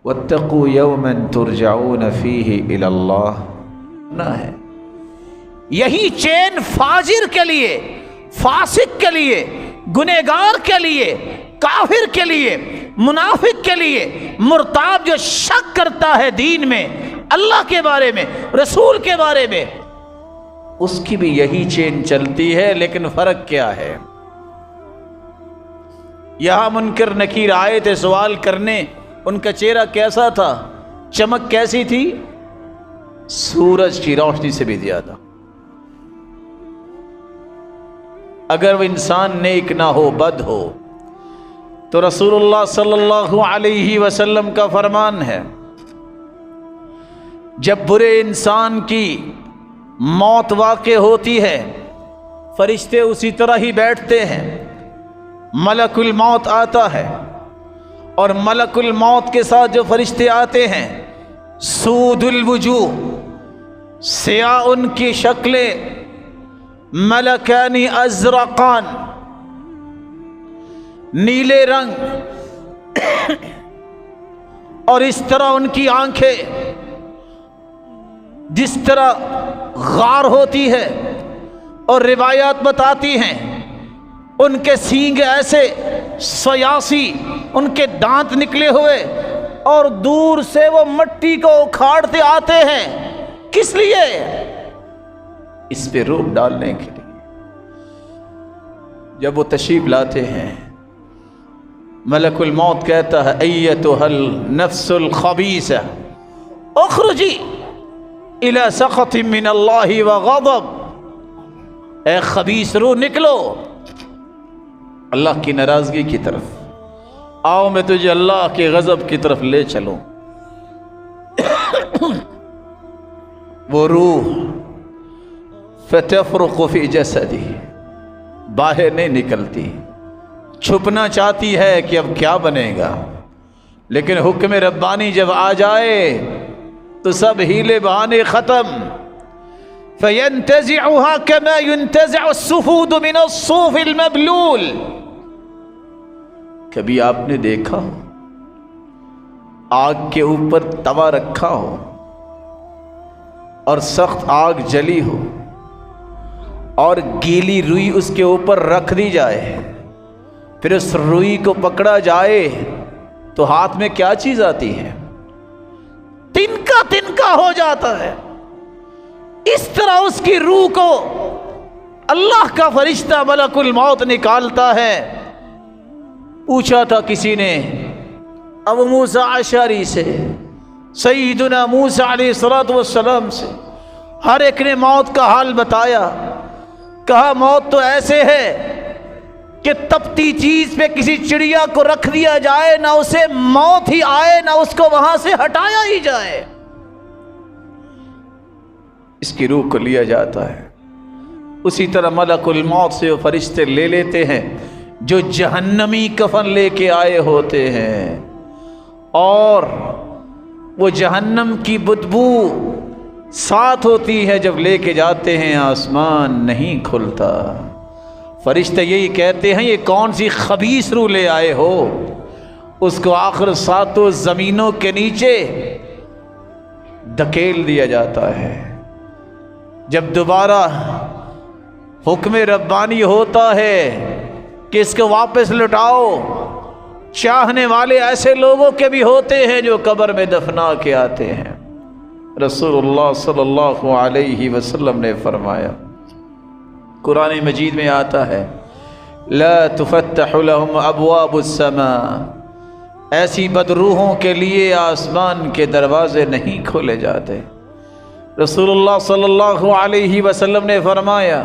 واتقوا یوما ترجعون فیہ الی اللہ نہ ہے۔ یہی چین فاجر کے لیے، فاسق کے لیے، گنہگار کے لیے، کافر کے لیے، منافق کے لیے، مرتاب جو شک کرتا ہے دین میں، اللہ کے بارے میں، رسول کے بارے میں، اس کی بھی یہی چین چلتی ہے، لیکن فرق کیا ہے؟ یہاں منکر نکیر آئے تھے سوال کرنے، ان کا چہرہ کیسا تھا؟ چمک کیسی تھی؟ سورج کی روشنی سے بھی زیادہ۔ اگر وہ انسان نیک نہ ہو، بد ہو، تو رسول اللہ صلی اللہ علیہ وسلم کا فرمان ہے جب برے انسان کی موت واقع ہوتی ہے، فرشتے اسی طرح ہی بیٹھتے ہیں، ملک الموت آتا ہے، اور ملک الموت کے ساتھ جو فرشتے آتے ہیں، سود الوجوہ، سیاہ ان کی شکلیں، ملکان ازرقان، نیلے رنگ، اور اس طرح ان کی آنکھیں جس طرح غار ہوتی ہے، اور روایات بتاتی ہیں ان کے سینگ ایسے سیاسی، ان کے دانت نکلے ہوئے، اور دور سے وہ مٹی کو اکھاڑتے آتے ہیں۔ کس لیے؟ اس پہ روپ ڈالنے کے لیے۔ جب وہ تشریف لاتے ہیں، ملک الموت کہتا ہے ایتھا النفس الخبیثہ اخرجی الی سخط من اللہ وغضب، اے خبیث روح نکلو اللہ کی ناراضگی کی طرف، آؤ میں تجھے اللہ کے غضب کی طرف لے چلوں۔ وہ روح فتفرق فی جسدی، باہر نہیں نکلتی، چھپنا چاہتی ہے کہ اب کیا بنے گا، لیکن حکم ربانی جب آ جائے تو سب ہیلے بہانے ختم۔ فینتزعها کما ينتزع السفود من الصوف المبلول۔ کبھی آپ نے دیکھا ہو آگ کے اوپر توا رکھا ہو اور سخت آگ جلی ہو، اور گیلی روئی اس کے اوپر رکھ دی جائے، پھر اس روئی کو پکڑا جائے تو ہاتھ میں کیا چیز آتی ہے؟ تنکا تنکا ہو جاتا ہے۔ اس طرح اس کی روح کو اللہ کا فرشتہ ملک الموت نکالتا ہے۔ پوچھا تھا کسی نے ابو موسیٰ اشعری سے، سیدنا موسیٰ علیہ السلام سے، ہر ایک نے موت کا حال بتایا۔ کہا موت تو ایسے ہے کہ تپتی چیز پہ کسی چڑیا کو رکھ دیا جائے، نہ اسے موت ہی آئے نہ اس کو وہاں سے ہٹایا ہی جائے، اس کی روح کو لیا جاتا ہے۔ اسی طرح ملک الموت سے وہ فرشتے لے لیتے ہیں جو جہنمی کفن لے کے آئے ہوتے ہیں، اور وہ جہنم کی بدبو ساتھ ہوتی ہے، جب لے کے جاتے ہیں آسمان نہیں کھلتا۔ فرشتے یہی کہتے ہیں یہ کون سی خبیث روح لے آئے ہو؟ اس کو آخر ساتوں زمینوں کے نیچے دھکیل دیا جاتا ہے۔ جب دوبارہ حکم ربانی ہوتا ہے کہ اس کو واپس لٹاؤ، چاہنے والے ایسے لوگوں کے بھی ہوتے ہیں جو قبر میں دفنا کے آتے ہیں۔ رسول اللہ صلی اللہ علیہ وسلم نے فرمایا، قرآن مجید میں آتا ہے لا تفتح لهم ابواب السماء، ایسی بدروحوں کے لیے آسمان کے دروازے نہیں کھولے جاتے۔ رسول اللہ صلی اللہ علیہ وسلم نے فرمایا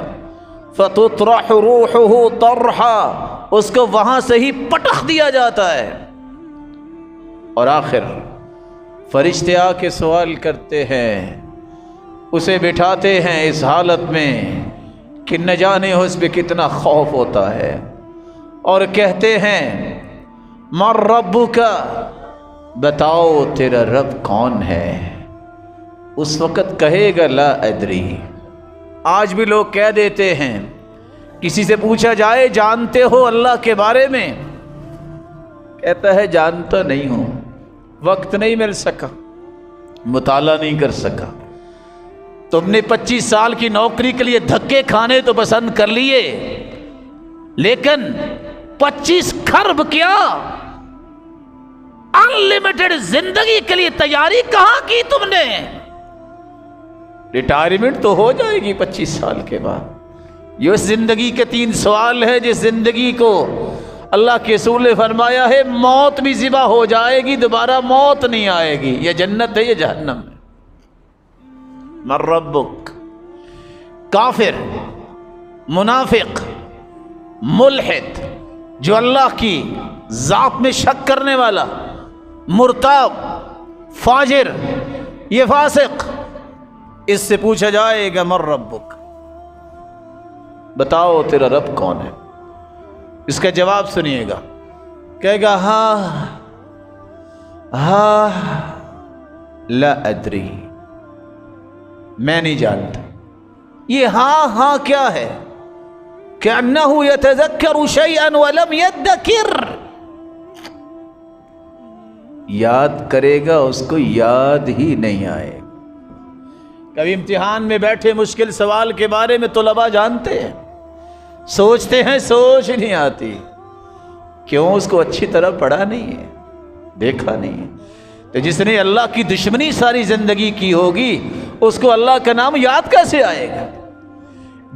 فتطرح روحه طرحا، اس کو وہاں سے ہی پٹخ دیا جاتا ہے۔ اور آخر فرشتے آ کے سوال کرتے ہیں، اسے بٹھاتے ہیں اس حالت میں کہ نہ جانے اس پہ کتنا خوف ہوتا ہے، اور کہتے ہیں من ربک، بتاؤ تیرا رب کون ہے؟ اس وقت کہے گا لا ادری۔ آج بھی لوگ کہہ دیتے ہیں، کسی سے پوچھا جائے جانتے ہو اللہ کے بارے میں، کہتا ہے جانتا نہیں ہوں۔ وقت نہیں مل سکا، مطالعہ نہیں کر سکا. تم نے 25 سال کی نوکری کے لیے دھکے کھانے تو پسند کر لیے، لیکن 25 کھرب کیا انلمیٹڈ زندگی کے لیے تیاری کہاں کی تم نے؟ ریٹائرمنٹ تو ہو جائے گی 25 سال کے بعد. یہ زندگی کے 3 سوال ہے جس زندگی کو اللہ کے رسول نے فرمایا ہے موت بھی ذبح ہو جائے گی، دوبارہ موت نہیں آئے گی. یہ جنت ہے، یہ جہنم ہے. من ربک؟ کافر، منافق، ملحد، جو اللہ کی ذات میں شک کرنے والا، مرتاب، فاجر، یہ فاسق. اس سے پوچھا جائے گا من ربک، بتاؤ تیرا رب کون ہے؟ اس کا جواب سنیے گا، کہے گا ہاں لا ادری، میں نہیں جانتا. یہ ہاں کیا ہے؟ کأنہ یتذکر شیئا ولم یدکر، یاد کرے گا اس کو یاد ہی نہیں آئے. کبھی امتحان میں بیٹھے مشکل سوال کے بارے میں طلباء جانتے ہیں، سوچتے ہیں، سوچ نہیں آتی. کیوں؟ اس کو اچھی طرح پڑھا نہیں ہے، دیکھا نہیں ہے. تو جس نے اللہ کی دشمنی ساری زندگی کی ہوگی اس کو اللہ کا نام یاد کیسے آئے گا؟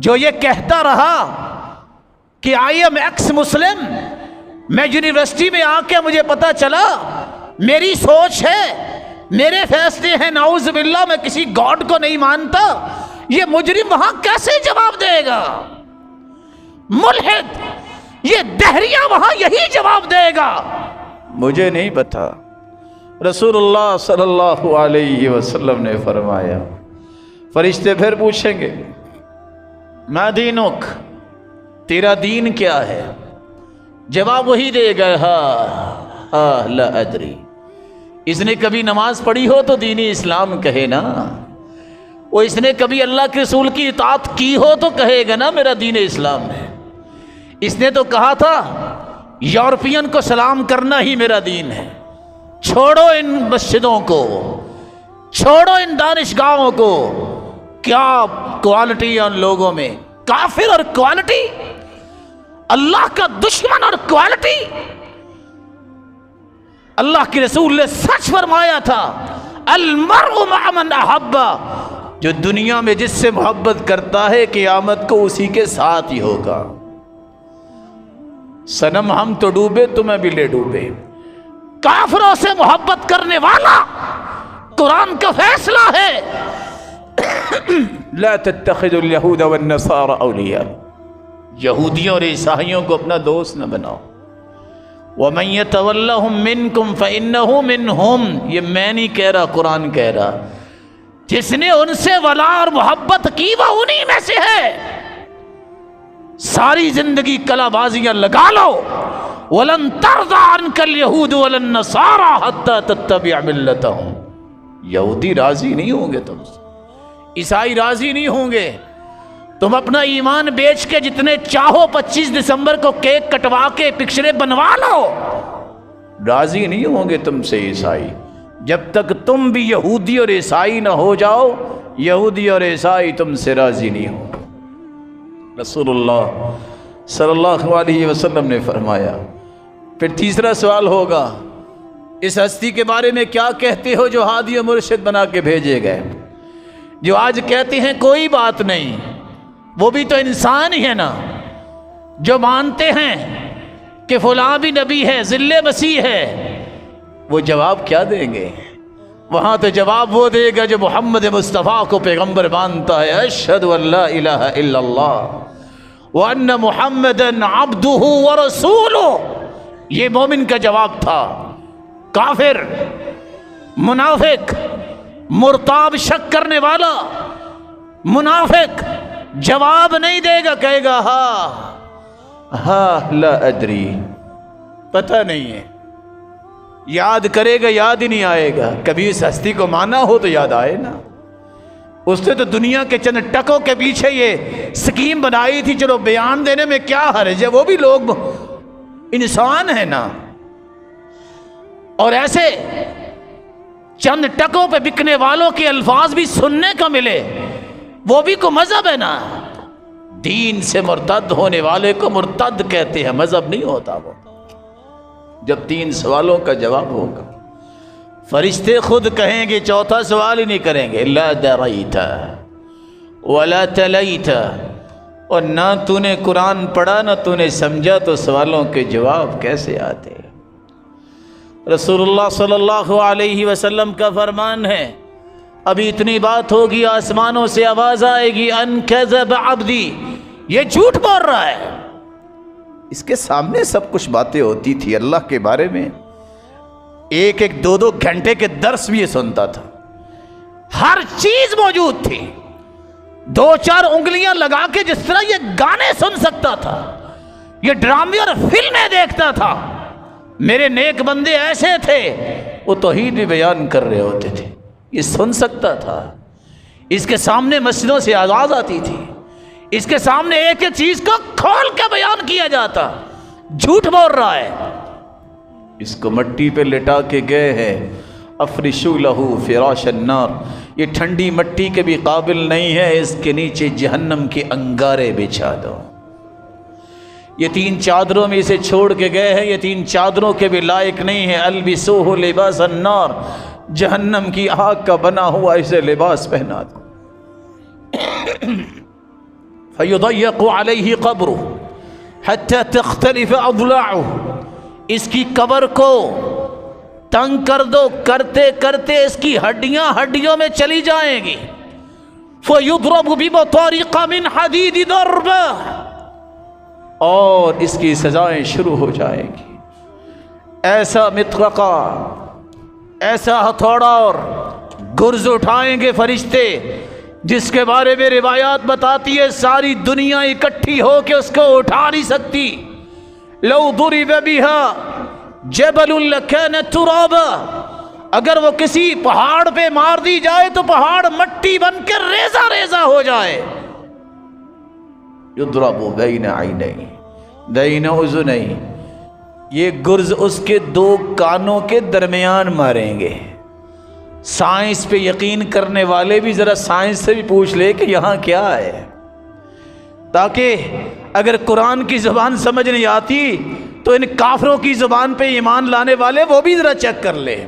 جو یہ کہتا رہا کہ آئی ایم ایکس مسلم، میں یونیورسٹی میں آ کے مجھے پتا چلا میری سوچ ہے، میرے فیصلے ہیں، نعوذ باللہ میں کسی گاڈ کو نہیں مانتا، یہ مجرم وہاں کیسے جواب دے گا؟ ملحد، یہ دہریہ وہاں یہی جواب دے گا مجھے نہیں پتا. رسول اللہ صلی اللہ علیہ وسلم نے فرمایا، فرشتے پھر پوچھیں گے ما دینک، تیرا دین کیا ہے؟ جواب وہی دے گا ہاں لا ادری. اس نے کبھی نماز پڑھی ہو تو دین اسلام کہے نا، وہ اس نے کبھی اللہ کے رسول کی اطاعت کی ہو تو کہے گا نا میرا دین اسلام ہے. اس نے تو کہا تھا یورپین کو سلام کرنا ہی میرا دین ہے. چھوڑو ان مسجدوں کو، چھوڑو ان دانشگاہوں کو. کیا کوالٹی ہے ان لوگوں میں، کافر اور کوالٹی، اللہ کا دشمن اور کوالٹی. اللہ کے رسول نے سچ فرمایا تھا المرء مع من احب، جو دنیا میں جس سے محبت کرتا ہے قیامت کو اسی کے ساتھ ہی ہوگا. صنم ہم تو ڈوبے تمہیں بھی لے ڈوبے. کافروں سے محبت کرنے والا قرآن کا فیصلہ ہے لا تتخذوا اليهود والنصارى اولیاء، یہودیوں اور عیسائیوں کو اپنا دوست نہ بناؤ. وَمَن يَتَوَلَّهُم مِّنكُمْ فَإِنَّهُ مِنْهُمْ، یہ میں نہیں کہہ رہا، قرآن کہہ رہا. جس نے ان سے ولا اور محبت کی وہ انہی میں سے ہے. ساری زندگی کلا بازیاں لگا لو، وَلَن تَرْضَىٰ عَنْكَ الْيَهُودُ وَلَا النَّصَارَىٰ حَتَّىٰ تَتَّبِعَ مِلَّتَهُمْ. یہودی راضی نہیں ہوں گے تم سے، عیسائی راضی نہیں ہوں گے. تم اپنا ایمان بیچ کے جتنے چاہو 25 دسمبر کو کیک کٹوا کے پکچریں بنوا لو، راضی نہیں ہوں گے تم سے عیسائی. جب تک تم بھی یہودی اور عیسائی نہ ہو جاؤ، یہودی اور عیسائی تم سے راضی نہیں ہوں. رسول اللہ صلی اللہ علیہ وسلم نے فرمایا. پھر تیسرا سوال ہوگا، اس ہستی کے بارے میں کیا کہتے ہو جو ہادی و مرشد بنا کے بھیجے گئے، جو آج کہتے ہیں کوئی بات نہیں، وہ بھی تو انسان ہی ہے نا. جو مانتے ہیں کہ فلاں بھی نبی ہے، ذل مسیح ہے، وہ جواب کیا دیں گے؟ وہاں تو جواب وہ دے گا جو محمد مصطفیٰ کو پیغمبر مانتا ہے. اشہد ان لا الہ الا اللہ وان محمدًا عبدہ ورسولہ. یہ مومن کا جواب تھا. کافر، منافق، مرتاب، شک کرنے والا منافق جواب نہیں دے گا، کہے گا ہاں لا ادری، پتہ نہیں ہے. یاد کرے گا، یاد ہی نہیں آئے گا. کبھی اس ہستی کو مانا ہو تو یاد آئے نا. اس نے تو دنیا کے چند ٹکوں کے پیچھے یہ سکیم بنائی تھی، چلو بیان دینے میں کیا حرج ہے، وہ بھی لوگ انسان ہیں نا. اور ایسے چند ٹکوں پہ بکنے والوں کے الفاظ بھی سننے کا ملے، وہ بھی کوئی مذہب ہے نا؟ دین سے مرتد ہونے والے کو مرتد کہتے ہیں، مذہب نہیں ہوتا وہ۔ جب 3 سوالوں کا جواب ہوگا، فرشتے خود کہیں گے، چوتھا سوال ہی نہیں کریں گے، لا دریت ولا تلیت، اور نہ تو نے قرآن پڑھا نہ تو نے سمجھا تو سوالوں کے جواب کیسے آتے؟ رسول اللہ صلی اللہ علیہ وسلم کا فرمان ہے، ابھی اتنی بات ہوگی، آسمانوں سے آواز آئے گی، ان کذب عبدی، یہ جھوٹ بول رہا ہے۔ اس کے سامنے سب کچھ باتیں ہوتی تھی اللہ کے بارے میں، 1-2 گھنٹے کے درس بھی یہ سنتا تھا، ہر چیز موجود تھی، 2-4 انگلیاں لگا کے جس طرح یہ گانے سن سکتا تھا، یہ ڈرامے اور فلمیں دیکھتا تھا۔ میرے نیک بندے ایسے تھے، وہ توحید بھی بیان کر رہے ہوتے تھے، یہ سن سکتا تھا۔ اس کے سامنے مسجدوں سے آواز آتی تھی، اس کے سامنے ایک ایک چیز کو کھول کے بیان کیا جاتا، جھوٹ بول رہا ہے۔ اس کو مٹی پہ لٹا کے گئے ہیں، افرشوا لہ فراش النار، یہ ٹھنڈی مٹی کے بھی قابل نہیں ہے، اس کے نیچے جہنم کے انگارے بچھا دو۔ یہ 3 چادروں میں اسے چھوڑ کے گئے ہیں، یہ 3 چادروں کے بھی لائق نہیں ہے، البسوہ لباس النار، جہنم کی آگ کا بنا ہوا اسے لباس پہنا دو۔ فیضیق علیہ قبرہ حتی تختلف اضلاعہ، اس کی قبر کو تنگ کر دو، کرتے کرتے اس کی ہڈیاں ہڈیوں میں چلی جائیں گی۔ فیضرب بمطارق من حدید ضربہ، اور اس کی سزائیں شروع ہو جائیں گی۔ ایسا مطرقہ، ایسا ہتھوڑا اور گرز اٹھائیں گے فرشتے، جس کے بارے میں روایات بتاتی ہے ساری دنیا اکٹھی ہو کے اس کو اٹھا نہیں سکتی۔ لو ضرب بها جبل لکان ترابا، اگر وہ کسی پہاڑ پہ مار دی جائے تو پہاڑ مٹی بن کے ریزہ ریزہ ہو جائے۔ یضرب بین عینیہ بین اذنیہ، یہ گرز اس کے 2 کانوں کے درمیان ماریں گے۔ سائنس پہ یقین کرنے والے بھی ذرا سائنس سے بھی پوچھ لے کہ یہاں کیا ہے، تاکہ اگر قرآن کی زبان سمجھ نہیں آتی تو ان کافروں کی زبان پہ ایمان لانے والے وہ بھی ذرا چیک کر لیں،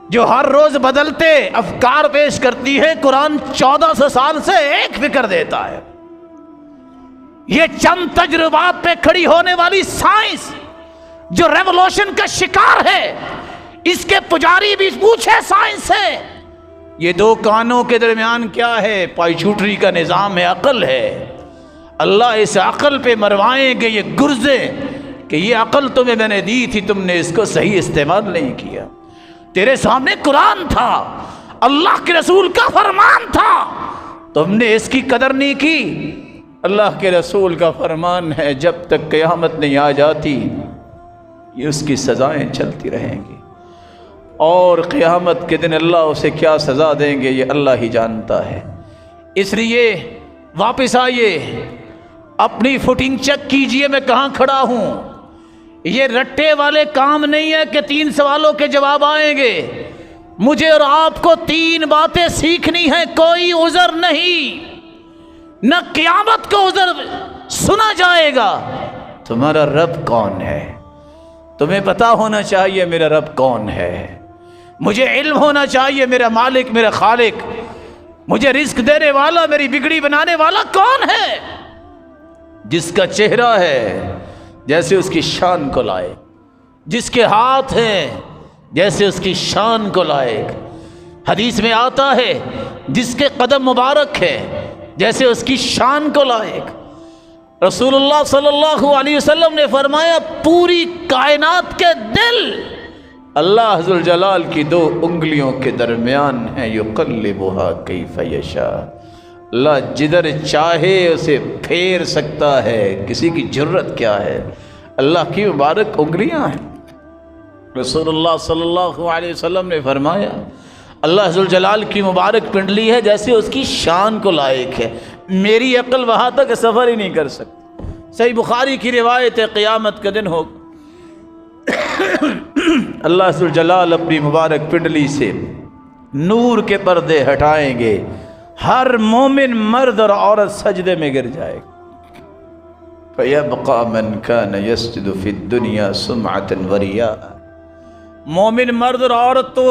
جو ہر روز بدلتے افکار پیش کرتی ہے۔ قرآن 1400 سال سے ایک فکر دیتا ہے۔ یہ چند تجربات پہ کھڑی ہونے والی سائنس جو ریولوشن کا شکار ہے، اس کے پجاری بھی پوچھے سائنس سے، یہ 2 کانوں کے درمیان کیا ہے؟ پائچوٹری کا نظام ہے، عقل ہے۔ اللہ اس عقل پہ مروائیں گے یہ گرزے کہ یہ عقل تمہیں میں نے دی تھی، تم نے اس کو صحیح استعمال نہیں کیا۔ تیرے سامنے قرآن تھا، اللہ کے رسول کا فرمان تھا، تم نے اس کی قدر نہیں کی۔ اللہ کے رسول کا فرمان ہے جب تک قیامت نہیں آ جاتی یہ اس کی سزائیں چلتی رہیں گی، اور قیامت کے دن اللہ اسے کیا سزا دیں گے یہ اللہ ہی جانتا ہے۔ اس لیے واپس آئیے، اپنی فوٹنگ چیک کیجئے میں کہاں کھڑا ہوں۔ یہ رٹے والے کام نہیں ہے کہ 3 سوالوں کے جواب آئیں گے۔ مجھے اور آپ کو 3 باتیں سیکھنی ہیں، کوئی عذر نہیں، نہ قیامت کو عذر سنا جائے گا۔ تمہارا رب کون ہے؟ تمہیں پتا ہونا چاہیے میرا رب کون ہے۔ مجھے علم ہونا چاہیے میرا مالک، میرا خالق، مجھے رزق دینے والا، میری بگڑی بنانے والا کون ہے، جس کا چہرہ ہے جیسے اس کی شان کو لائق، جس کے ہاتھ ہیں جیسے اس کی شان کو لائق۔ حدیث میں آتا ہے جس کے قدم مبارک ہے جیسے اس کی شان کو لائق۔ رسول اللہ صلی اللہ علیہ وسلم نے فرمایا پوری کائنات کے دل اللہ ذوالجلال کی 2 انگلیوں کے درمیان ہیں، یقلبها کیف یشاء، اللہ جدھر چاہے اسے پھیر سکتا ہے، کسی کی جرت کیا ہے، اللہ کی مبارک انگلیاں ہیں۔ رسول اللہ صلی اللہ علیہ وسلم نے فرمایا اللہ ذوالجلال کی مبارک پنڈلی ہے جیسے اس کی شان کو لائق ہے، میری عقل وہاں تک سفر ہی نہیں کر سکتی۔ صحیح بخاری کی روایت ہے، قیامت کا دن ہوگا، اللہ ذوالجلال اپنی مبارک پنڈلی سے نور کے پردے ہٹائیں گے، ہر مومن مرد اور عورت سجدے میں گر جائے گا۔ فَيَبْقَى مَنْ كَانَ يَسْجُدُ فِي الدُّنْيَا سُمْعَةً وَرِيَاءً، مومن مرد اور عورت تو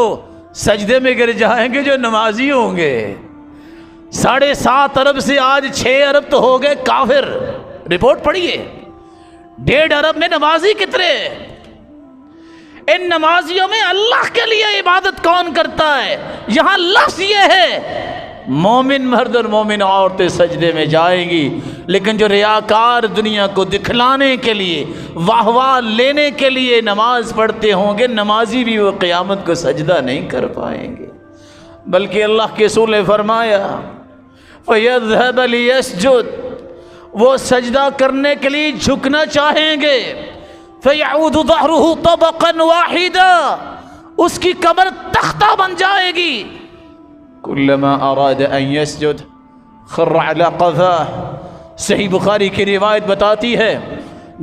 سجدے میں گر جائیں گے جو نمازی ہوں گے۔ 7.5 ارب سے آج 6 ارب تو ہو گئے کافر، رپورٹ پڑھیے۔ 1.5 ارب میں نمازی کتنے؟ ان نمازیوں میں اللہ کے لیے عبادت کون کرتا ہے؟ یہاں لفظ یہ ہے مومن مرد اور مومن عورتیں سجدے میں جائیں گی، لیکن جو ریاکار دنیا کو دکھلانے کے لیے، واہ واہ لینے کے لیے نماز پڑھتے ہوں گے، نمازی بھی وہ قیامت کو سجدہ نہیں کر پائیں گے۔ بلکہ اللہ کے رسول نے فرمایا فَيَذْهَبَ لِيَسْجُدْ، وہ سجدہ کرنے کے لیے جھکنا چاہیں گے، فَيَعُودُ ظَهْرُهُ طَبَقًا وَاحِدًا، اس کی کمر تختہ بن جائے گی۔ كُلَّمَا أَرَادَ أَن يَسْجُدْ خَرَّ عَلَى قَفَاهُ، صحیح بخاری کی روایت بتاتی ہے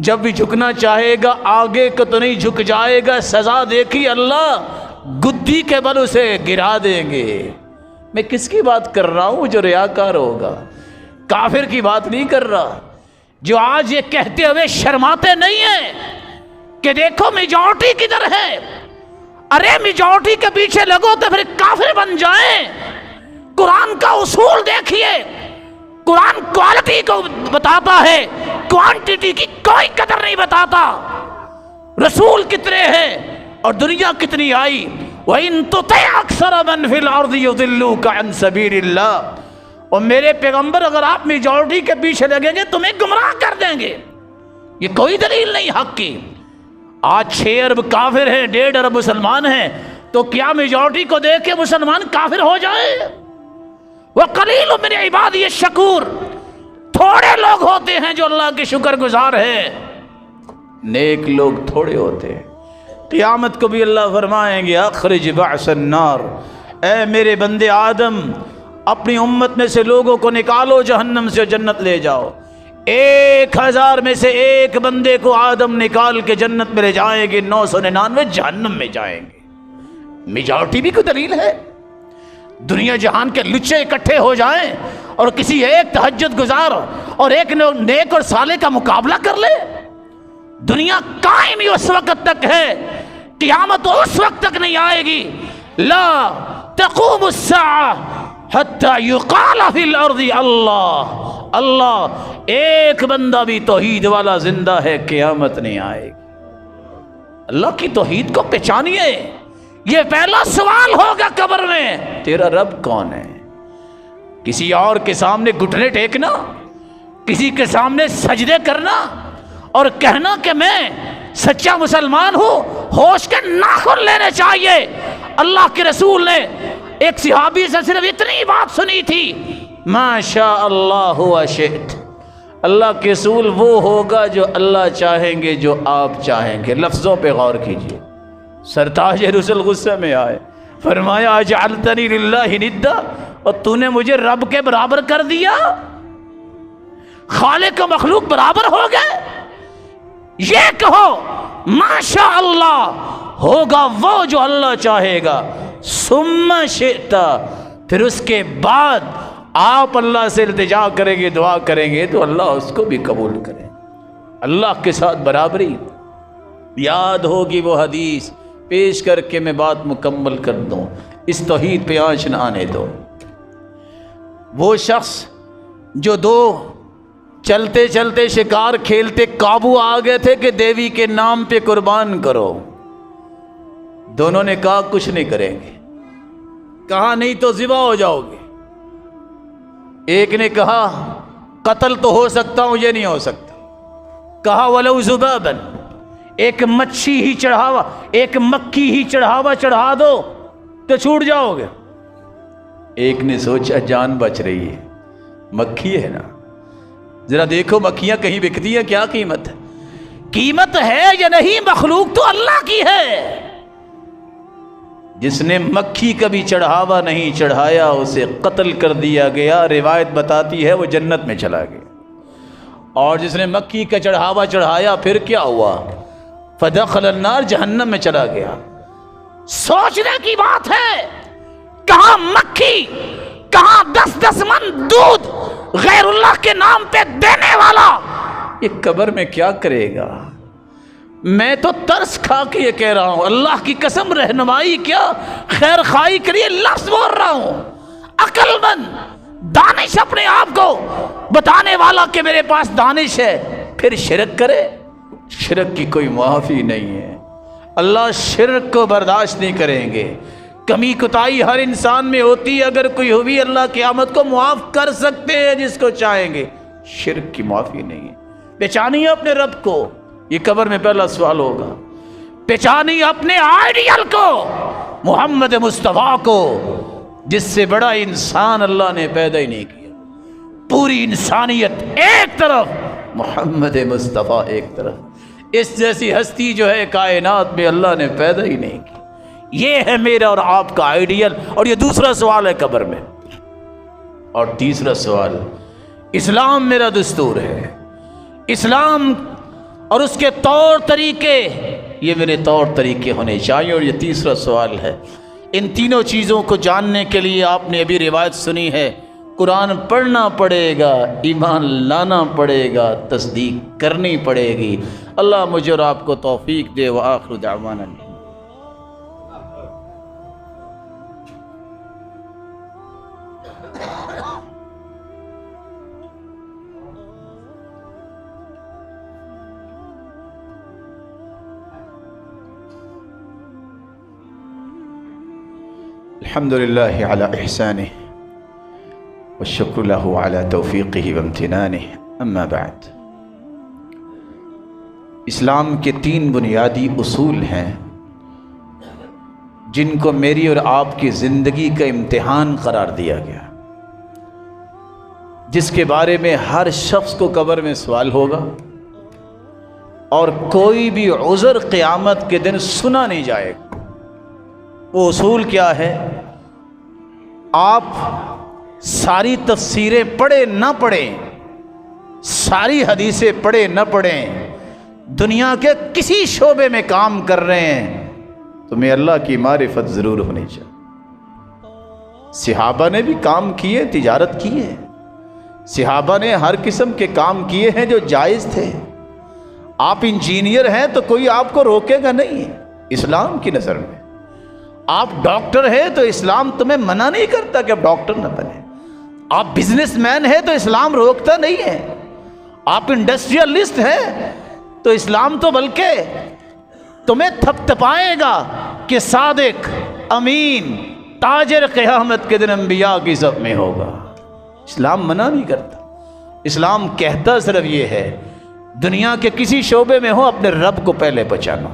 جب بھی جھکنا چاہے گا آگے کو تو نہیں جھک جائے گا، سزا دیکھی اللہ گدی کے بل اسے گرا دیں گے۔ میں کس کی بات کر رہا ہوں؟ جو ریاکار ہوگا، کافر کی بات نہیں کر رہا، جو آج یہ کہتے ہوئے شرماتے نہیں ہیں کہ دیکھو میجورٹی کدھر ہے۔ ارے میجورٹی کے پیچھے لگو تو پھر کافر بن جائیں۔ قرآن کا اصول دیکھیے، قرآن کوالٹی کو بتاتا ہے، کوانٹٹی کی کوئی قدر نہیں بتاتا۔ رسول کتنے ہیں اور دنیا کتنی آئی۔ وَإِن تُطِعْ أَكْثَرَ مَنْ فِي الْأَرْضِ يُضِلُّوكَ عَنْ سَبِيلِ اللَّهِ، اور میرے پیغمبر اگر آپ میجورٹی کے پیچھے لگیں گے تمہیں گمراہ کر دیں گے۔ یہ کوئی دلیل نہیں حق کی۔ آج 6 ارب کافر ہیں، 1.5 ارب مسلمان ہیں، تو کیا میجورٹی کو دیکھ کے مسلمان کافر ہو جائے؟ وَقَلِيلٌ مِّنْ عِبَادِيَ الشَّكُورُ، تھوڑے لوگ ہوتے ہیں جو اللہ کے شکر گزار ہیں، نیک لوگ تھوڑے ہوتے ہیں۔ قیامت کو بھی اللہ فرمائیں گے اخرج بعث النار، اے میرے بندے آدم اپنی امت میں سے لوگوں کو نکالو جہنم سے، جنت لے جاؤ۔ 1000 میں سے ایک بندے کو آدم نکال کے جنت میں لے جائیں گے، 999 جہنم میں جائیں گے۔ میجورٹی بھی کوئی دلیل ہے؟ دنیا جہان کے لچے اکٹھے ہو جائیں اور کسی ایک تہجد گزار اور ایک نیک اور صالح کا مقابلہ کر لے؟ دنیا قائم ہی اس وقت تک ہے، قیامت اس وقت تک نہیں آئے گی۔ لا تقوم الساعة حتى يقال في الارض اللہ، اللہ ایک بندہ بھی توحید والا زندہ ہے، قیامت نہیں آئے گی۔ اللہ کی توحید کو پہچانیے، یہ پہلا سوال ہوگا قبر میں، تیرا رب کون ہے؟ کسی اور کے سامنے گھٹنے ٹیکنا، کسی کے سامنے سجدے کرنا اور کہنا کہ میں سچا مسلمان ہوں، ہوش کے ناخن لینے چاہیے۔ اللہ کے رسول نے ایک صحابی سے صرف اتنی بات سنی تھی، ما شاء اللہ و شئت، اللہ کے رسول وہ ہوگا جو اللہ چاہیں گے، جو آپ چاہیں گے۔ لفظوں پہ غور کیجئے، سرتاج رسول غصے میں آئے، فرمایا اجعلتنی للہ ندا، اور تو نے مجھے رب کے برابر کر دیا، خالق و مخلوق برابر ہو گئے۔ یہ کہو ماشاء اللہ، ہوگا وہ جو اللہ چاہے گا، ثم شئت، پھر اس کے بعد آپ اللہ سے التجا کریں گے، دعا کریں گے تو اللہ اس کو بھی قبول کرے۔ اللہ کے ساتھ برابری یاد ہوگی وہ حدیث، پیش کر کے میں بات مکمل کر دوں، اس توحید پہ آنچ نہ آنے دو۔ وہ شخص جو دو چلتے چلتے شکار کھیلتے قابو آ گئے تھے کہ دیوی کے نام پہ قربان کرو، دونوں نے کہا کچھ نہیں کریں گے، کہا نہیں تو ذبح ہو جاؤ گے۔ ایک نے کہا قتل تو ہو سکتا ہوں، یہ نہیں ہو سکتا، کہا ولو ذبابا، ایک مچھی ہی چڑھاوا، ایک مکھی ہی چڑھاوا چڑھا دو تو چھوٹ جاؤ گے۔ ایک نے سوچا جان بچ رہی ہے، مکھی ہے نا، ذرا دیکھو مکھیاں کہیں بکتی ہیں، کیا قیمت ہے؟ قیمت ہے یا نہیں، مخلوق تو اللہ کی ہے۔ جس نے مکھی کا بھی چڑھاوا نہیں چڑھایا اسے قتل کر دیا گیا، روایت بتاتی ہے وہ جنت میں چلا گیا۔ اور جس نے مکھی کا چڑھاوا چڑھایا پھر کیا ہوا؟ فدخل النار، جہنم میں چلا گیا۔ سوچنے کی بات ہے، کہاں مکھی، کہاں 10 من دودھ غیر اللہ کے نام پہ دینے والا، یہ قبر میں کیا کرے گا؟ میں تو ترس کھا کے یہ کہہ رہا ہوں، اللہ کی قسم رہنمائی کیا، خیر خواہی کے لیے لفظ بول رہا ہوں۔ عقل مند دانش اپنے آپ کو بتانے والا کہ میرے پاس دانش ہے، پھر شرک کرے، شرک کی کوئی معافی نہیں ہے۔ اللہ شرک کو برداشت نہیں کریں گے۔ کمی کوتاہی ہر انسان میں ہوتی ہے، اگر کوئی ہوئی اللہ قیامت کو معاف کر سکتے ہیں جس کو چاہیں گے، شرک کی معافی نہیں ہے۔ پہچانی اپنے رب کو، یہ قبر میں پہلا سوال ہوگا۔ پہچانی اپنے آئیڈیل کو، محمد مصطفیٰ کو، جس سے بڑا انسان اللہ نے پیدا ہی نہیں کیا۔ پوری انسانیت ایک طرف، محمد مصطفیٰ ایک طرف، اس جیسی ہستی جو ہے کائنات میں اللہ نے پیدا ہی نہیں کی۔ یہ ہے میرا اور آپ کا آئیڈیل، اور یہ دوسرا سوال ہے قبر میں۔ اور تیسرا سوال، اسلام میرا دستور ہے، اسلام اور اس کے طور طریقے، یہ میرے طور طریقے ہونے چاہیے۔ اور یہ تیسرا سوال ہے۔ ان تینوں چیزوں کو جاننے کے لیے آپ نے ابھی روایت سنی ہے، قرآن پڑھنا پڑے گا، ایمان لانا پڑے گا، تصدیق کرنی پڑے گی۔ اللہ مجھے اور آپ کو توفیق دے۔ وآخر دعوانا الحمد لله على إحسانه والشكر له على توفيقه وامتنانه، أما بعد۔ اسلام کے 3 بنیادی اصول ہیں جن کو میری اور آپ کی زندگی کا امتحان قرار دیا گیا، جس کے بارے میں ہر شخص کو قبر میں سوال ہوگا، اور کوئی بھی عذر قیامت کے دن سنا نہیں جائے گا۔ وہ اصول کیا ہے؟ آپ ساری تفسیریں پڑھیں نہ پڑھیں، ساری حدیثیں پڑھیں نہ پڑھیں، دنیا کے کسی شعبے میں کام کر رہے ہیں، تمہیں اللہ کی معرفت ضرور ہونی چاہیے۔ صحابہ نے بھی کام کیے، تجارت کی ہے، صحابہ نے ہر قسم کے کام کیے ہیں جو جائز تھے۔ آپ انجینئر ہیں تو کوئی آپ کو روکے گا نہیں اسلام کی نظر میں۔ آپ ڈاکٹر ہیں تو اسلام تمہیں منع نہیں کرتا کہ آپ ڈاکٹر نہ بنے۔ آپ بزنس مین ہیں تو اسلام روکتا نہیں ہے۔ آپ انڈسٹریلسٹ ہیں تو اسلام تو بلکہ تمہیں تھپتھپائے گا کہ صادق، امین، تاجر قیامت کے دن انبیاء کی صف میں ہوگا۔ اسلام منع نہیں کرتا، اسلام کہتا صرف یہ ہے دنیا کے کسی شعبے میں ہو اپنے رب کو پہلے پہچانو،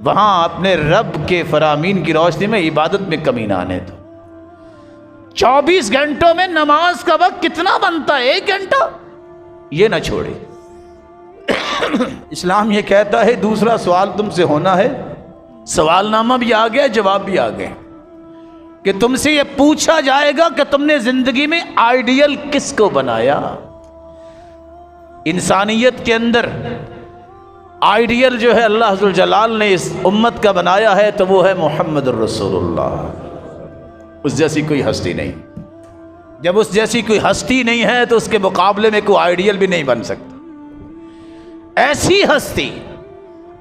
وہاں اپنے رب کے فرامین کی روشنی میں عبادت میں کمی نہ آنے دو۔ 24 گھنٹوں میں نماز کا وقت کتنا بنتا ہے؟ 1 گھنٹہ، یہ نہ چھوڑے۔ اسلام یہ کہتا ہے دوسرا سوال تم سے ہونا ہے، سوال نامہ بھی آ گیا، جواب بھی آ گئے، کہ تم سے یہ پوچھا جائے گا کہ تم نے زندگی میں آئیڈیل کس کو بنایا۔ انسانیت کے اندر آئیڈیل جو ہے اللہ ذوالجلال نے اس امت کا بنایا ہے تو وہ ہے محمد الرسول اللہ۔ اس جیسی کوئی ہستی نہیں۔ جب اس جیسی کوئی ہستی نہیں ہے تو اس کے مقابلے میں کوئی آئیڈیل بھی نہیں بن سکتا۔ ایسی ہستی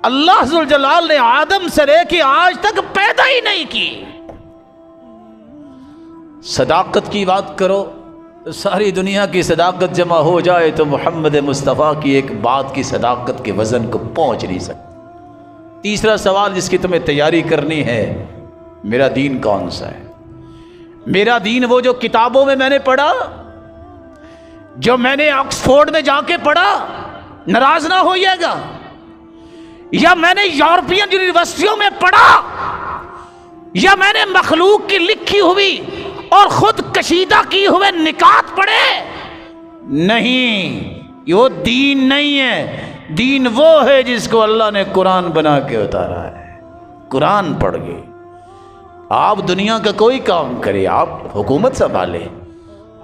اللہ ذوالجلال نے آدم سے لے کے آج تک پیدا ہی نہیں کی۔ صداقت کی بات کرو تو ساری دنیا کی صداقت جمع ہو جائے تو محمد مصطفیٰ کی ایک بات کی صداقت کے وزن کو پہنچ نہیں سکتی۔ تیسرا سوال جس کی تمہیں تیاری کرنی ہے، میرا دین کون سا ہے؟ میرا دین وہ جو کتابوں میں میں نے پڑھا، جو میں نے آکسفورڈ میں جا کے پڑھا، ناراض نہ ہوئیے گا، یا میں نے یورپین یونیورسٹیوں میں پڑھا، یا میں نے مخلوق کی لکھی ہوئی اور خود کشیدہ کی ہوئے نکات پڑھے؟ نہیں، یہ دین نہیں ہے۔ دین وہ ہے جس کو اللہ نے قرآن بنا کے اتارا ہے۔ قرآن پڑھ گئے، آپ دنیا کا کوئی کام کرے، آپ حکومت سنبھالے،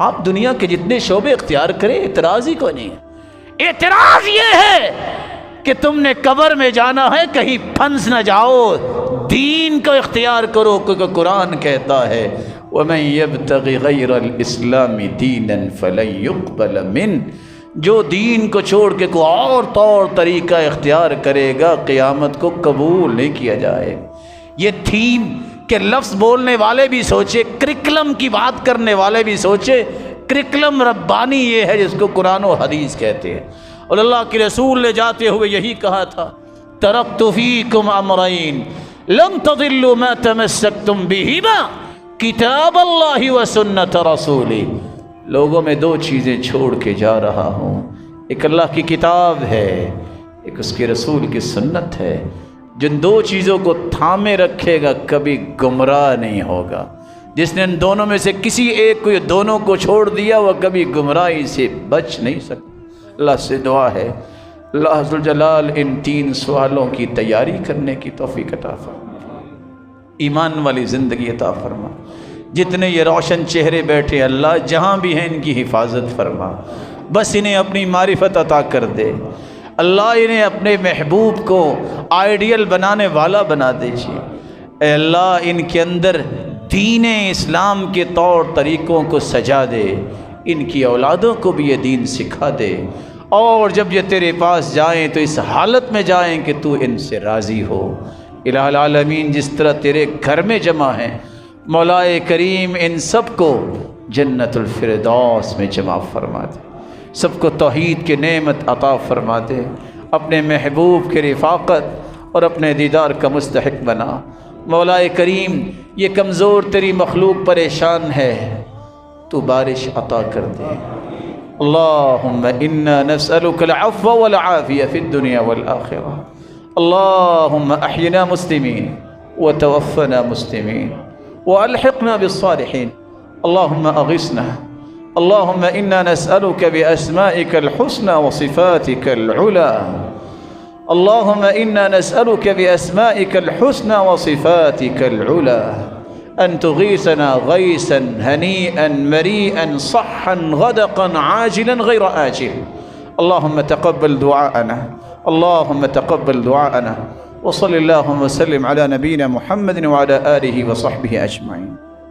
آپ دنیا کے جتنے شعبے اختیار کریں، اعتراض ہی کوئی نہیں ہے۔ اعتراض یہ ہے کہ تم نے قبر میں جانا ہے کہیں پھنس نہ جاؤ، دین کو اختیار کرو، کیونکہ قرآن کہتا ہے وَمَن يَبْتَغِ غَيْرَ الْإِسْلَامِ دِينًا فَلَن يُقْبَلَ مِنْهُ، جو دین کو چھوڑ کے کوئی اور طور طریقہ اختیار کرے گا قیامت کو قبول نہیں کیا جائے۔ یہ تھیم کہ لفظ بولنے والے بھی سوچے، کرکلم کی بات کرنے والے بھی سوچے، کرکلم ربانی یہ ہے جس کو قرآن و حدیث کہتے ہیں۔ اور اللہ کے رسول نے جاتے ہوئے یہی کہا تھا، ترکت فیکم امرین لن تضلوا ما تمسکتم بہما کتاب اللہ و سنت رسولی، لوگوں میں دو چیزیں چھوڑ کے جا رہا ہوں، ایک اللہ کی کتاب ہے، ایک اس کے رسول کی سنت ہے۔ جن دو چیزوں کو تھامے رکھے گا کبھی گمراہ نہیں ہوگا، جس نے ان دونوں میں سے کسی ایک کو، یہ دونوں کو چھوڑ دیا، وہ کبھی گمراہی سے بچ نہیں سکتا۔ اللہ سے دعا ہے اللہ ذوالجلال ان 3 سوالوں کی تیاری کرنے کی توفیق عطا فرما، ایمان والی زندگی عطا فرما۔ جتنے یہ روشن چہرے بیٹھے اللہ جہاں بھی ہیں ان کی حفاظت فرما، بس انہیں اپنی معرفت عطا کر دے اللہ، انہیں اپنے محبوب کو آئیڈیل بنانے والا بنا دیجیے۔ اے اللہ ان کے اندر دین اسلام کے طور طریقوں کو سجا دے، ان کی اولادوں کو بھی یہ دین سکھا دے، اور جب یہ تیرے پاس جائیں تو اس حالت میں جائیں کہ تو ان سے راضی ہو۔ الہ العالمین جس طرح تیرے گھر میں جمع ہیں مولا کریم ان سب کو جنت الفردوس میں جمع فرما دے، سب کو توحید کی نعمت عطا فرما دے، اپنے محبوب کی رفاقت اور اپنے دیدار کا مستحق بنا۔ مولا کریم یہ کمزور تیری مخلوق پریشان ہے، تو بارش عطا کر دے۔ اللہم انا نسألک العفو والعافیہ فی الدنیا والآخرہ، اللہم احینا مسلمین وتوفنا مسلمین والحقنا بالصالحین، اللہم اغثنا، اللہم انا نسألک باسمائک الحسنى وصفاتک العلی، اللہم انا نسألک باسمائک الحسنى وصفاتک العلی أن تغيثنا غيثا هنيئا مريئا صحا غدقا عاجلا غير آجل، اللهم تقبل دعاءنا، اللهم تقبل دعاءنا، وصل اللهم وسلم على نبينا محمد وعلى آله وصحبه أجمعين۔